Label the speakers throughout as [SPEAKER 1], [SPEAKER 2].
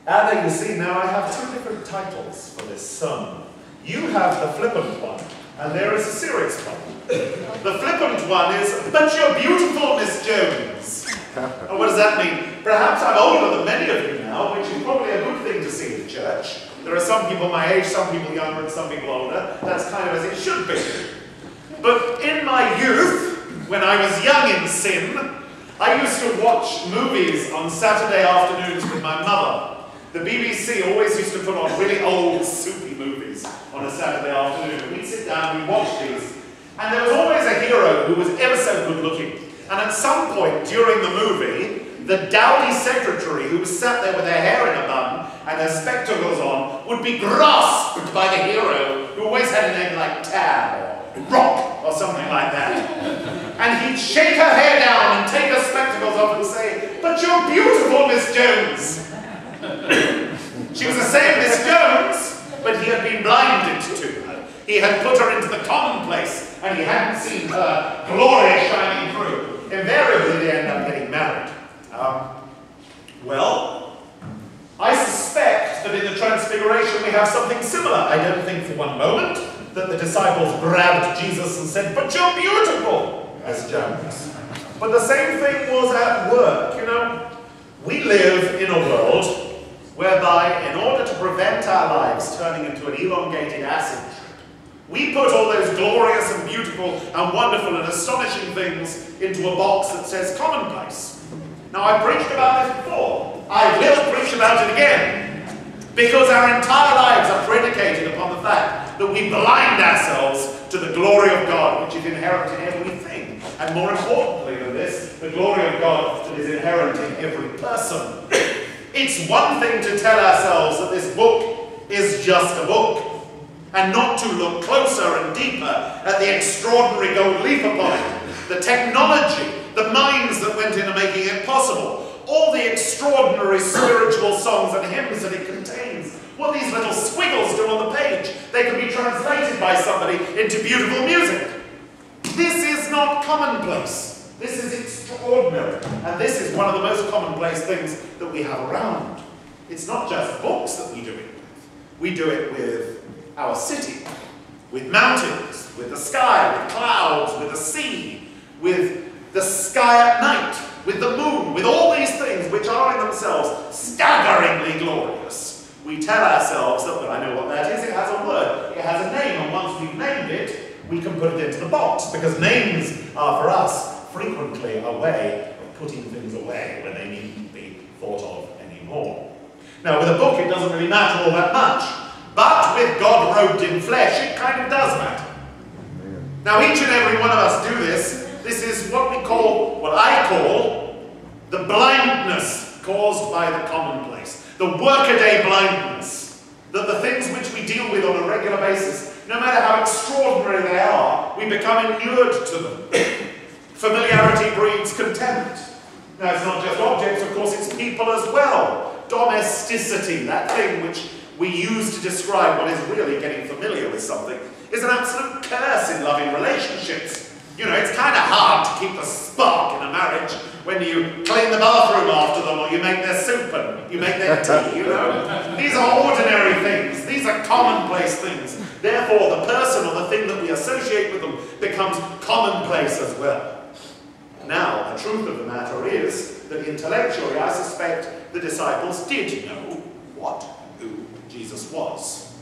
[SPEAKER 1] And there you see, now I have two different titles for this sermon. You have the flippant one, and there is a serious one. The flippant one is, "But you're beautiful, Miss Jones." And what does that mean? Perhaps I'm older than many of you now, which is probably a good thing to see in church. There are some people my age, some people younger, and some people older. That's kind of as it should be. But in my youth, when I was young in sin, I used to watch movies on Saturday afternoons with my mother. The BBC always used to put on really old, soupy movies on a Saturday afternoon. We'd sit down and we'd watch these. And there was always a hero who was ever so good looking. And at some point during the movie, the dowdy secretary who was sat there with her hair in a bun and her spectacles on would be grasped by the hero, who always had a name like Tab or Rock or something like that. And he'd shake her hair down and take her spectacles off and say, "But you're beautiful, Miss Jones." She was the same Miss Jones, but he had been blinded to her. He had put her into the commonplace, and he hadn't seen her glory shining through. Invariably, they end up getting married. Well, I suspect that in the Transfiguration we have something similar. I don't think for one moment that the disciples grabbed Jesus and said, "But you're beautiful, Miss Jones." But the same thing was at work, you know. We live in a world whereby, in order to prevent our lives turning into an elongated acid trip, we put all those glorious and beautiful and wonderful and astonishing things into a box that says commonplace. Now, I've preached about this before. I will preach about it again, because our entire lives are predicated upon the fact that we blind ourselves to the glory of God, which is inherent in everything. And more importantly than this, the glory of God that is inherent in every person. It's one thing to tell ourselves that this book is just a book, and not to look closer and deeper at the extraordinary gold leaf upon it, the technology, the minds that went into making it possible, all the extraordinary spiritual songs and hymns that it contains, what these little squiggles do on the page. They can be translated by somebody into beautiful music. This is not commonplace. This is extraordinary. And this is one of the most commonplace things that we have around. It's not just books that we do it with. We do it with our city, with mountains, with the sky, with clouds, with the sea, with the sky at night, with the moon, with all these things which are in themselves staggeringly glorious. We tell ourselves that, well, I know what that is. It has a word. It has a name. And once we've named it, we can put it into the box, because names are for us frequently a way of putting things away when they needn't be thought of anymore. Now, with a book, it doesn't really matter all that much, but with God robed in flesh, it kind of does matter. Now, each and every one of us do this. This is what we call, what I call, the blindness caused by the commonplace, the workaday blindness, that the things which we deal with on a regular basis, no matter how extraordinary they are, we become inured to them. Familiarity breeds contempt. Now, it's not just objects, of course, it's people as well. Domesticity, that thing which we use to describe what is really getting familiar with something, is an absolute curse in loving relationships. You know, it's kind of hard to keep the spark in a marriage when you clean the bathroom after them, or you make their soup and you make their tea, you know. These are ordinary things. These are commonplace things. Therefore, the person or the thing that we associate with them becomes commonplace as well. Now, the truth of the matter is that intellectually, I suspect the disciples did know who Jesus was.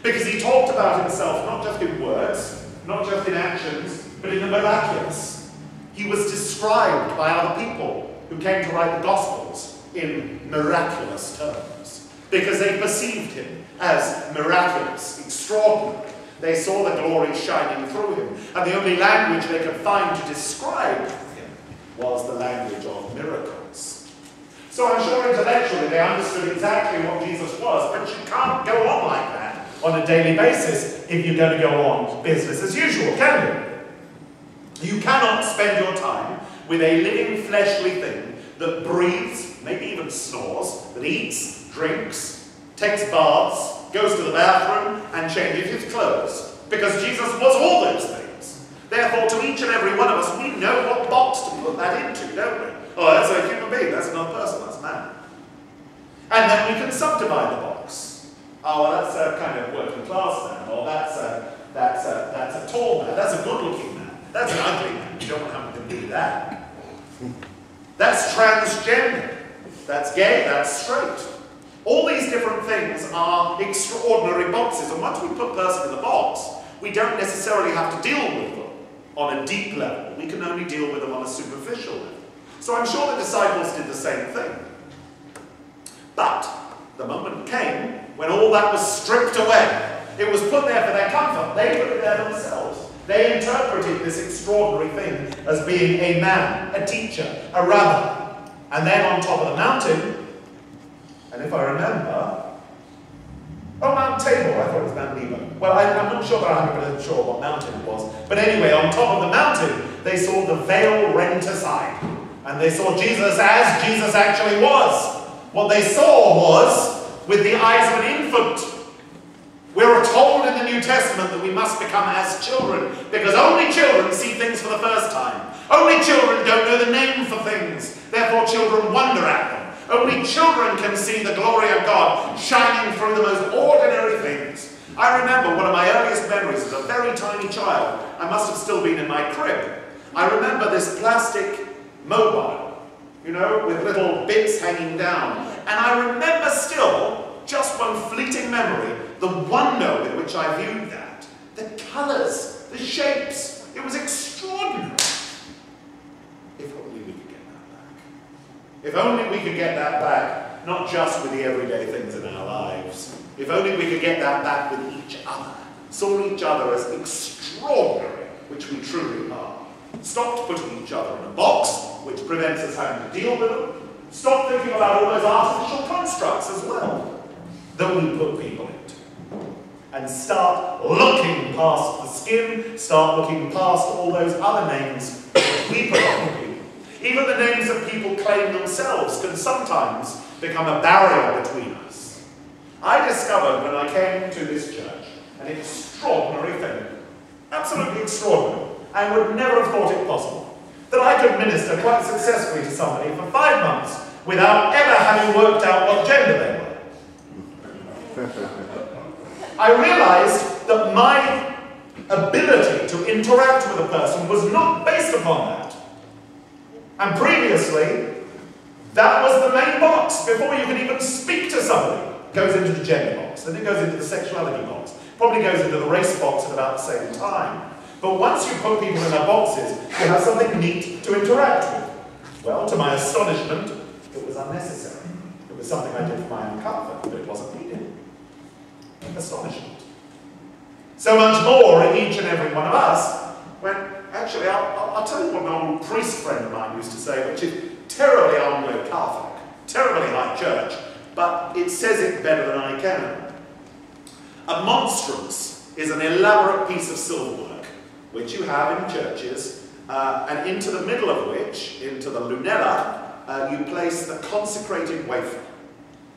[SPEAKER 1] Because he talked about himself not just in words, not just in actions, but in the miraculous. He was described by other people who came to write the Gospels in miraculous terms, because they perceived him as miraculous, extraordinary. They saw the glory shining through him, and the only language they could find to describe him was the language of miracles. So I'm sure intellectually they understood exactly what Jesus was, but you can't go on like that on a daily basis if you're going to go on business as usual, can you? You cannot spend your time with a living fleshly thing that breathes, maybe even snores, that eats, drinks, takes baths, goes to the bathroom, and changes his clothes. Because Jesus was all those things. Therefore, to each and every one of us, we know what box to put that into, don't we? Oh, that's a human being, that's another person, that's man. And then we can subdivide the box. Oh, well, that's a kind of working class man, or that's a tall man, that's a good-looking man, that's an ugly man. You don't want to be that. That's transgender, that's gay, that's straight. All these different things are extraordinary boxes, and once we put a person in the box, we don't necessarily have to deal with them on a deep level. We can only deal with them on a superficial level. So I'm sure the disciples did the same thing. But the moment came when all that was stripped away. It was put there for their comfort. They put it there themselves. They interpreted this extraordinary thing as being a man, a teacher, a rabbi. And then on top of the mountain, and if I remember, Mount Tabor, I thought it was Mount Nebo. Well, I'm not sure that I'm 100% sure what mountain it was. But anyway, on top of the mountain, they saw the veil rent aside. And they saw Jesus as Jesus actually was. What they saw was, with the eyes of an infant. We were told in the New Testament that we must become as children, because only children see things for the first time. Only children don't know the name for things. Therefore, children wonder at them. Only children can see the glory of God shining through the most ordinary things. I remember one of my earliest memories as a very tiny child. I must have still been in my crib. I remember this plastic mobile, you know, with little bits hanging down. And I remember still, just one fleeting memory, the wonder with which I viewed that. The colours, the shapes. It was extraordinary. If only we could get that back. If only we could get that back, not just with the everyday things in our lives. If only we could get that back with each other. Saw each other as extraordinary, which we truly are. Stopped putting each other in a box, which prevents us having to deal with them. Stop thinking about all those artificial constructs as well that we put people into. And start looking past the skin, start looking past all those other names that we put on people. Even the names that people claim themselves can sometimes become a barrier between us. I discovered when I came to this church an extraordinary thing. Absolutely extraordinary. I would never have thought it possible. That I could minister quite successfully to somebody for 5 months without ever having worked out what gender they were. I realized that my ability to interact with a person was not based upon that. And previously, that was the main box. Before you can even speak to somebody, it goes into the gender box, then it goes into the sexuality box, probably goes into the race box at about the same time. But once you put people in their boxes, you have something neat to interact with. Well, to my astonishment, it was unnecessary. It was something I did for my own comfort, but it wasn't needed. Astonishment. So much more in each and every one of us, when, actually, I'll tell you what an old priest friend of mine used to say, which is terribly Anglo-Catholic, terribly high church, but it says it better than I can. A monstrance is an elaborate piece of silverwork, which you have in churches, and into the middle of which, into the lunella, you place the consecrated wafer.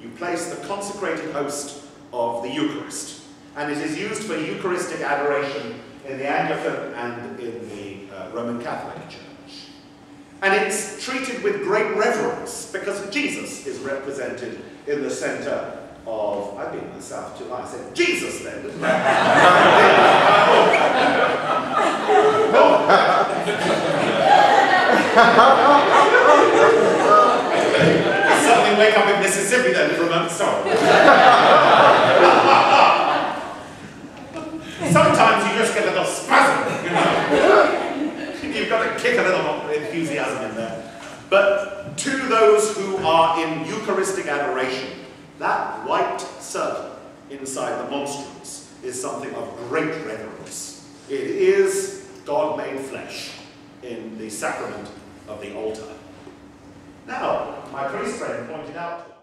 [SPEAKER 1] You place the consecrated host of the Eucharist. And it is used for Eucharistic adoration in the Anglican and in the Roman Catholic Church. And it's treated with great reverence because Jesus is represented in the centre of, I've been in the South too, I said Jesus then, didn't Suddenly wake up in Mississippi then for a moment, sorry. Sometimes you just get a little spasm, you know. You've got to kick a little enthusiasm in there. But to those who are in Eucharistic adoration, that white circle inside the monstrance is something of great reverence. It is God made flesh in the sacrament of the altar. Now, my priest friend pointed out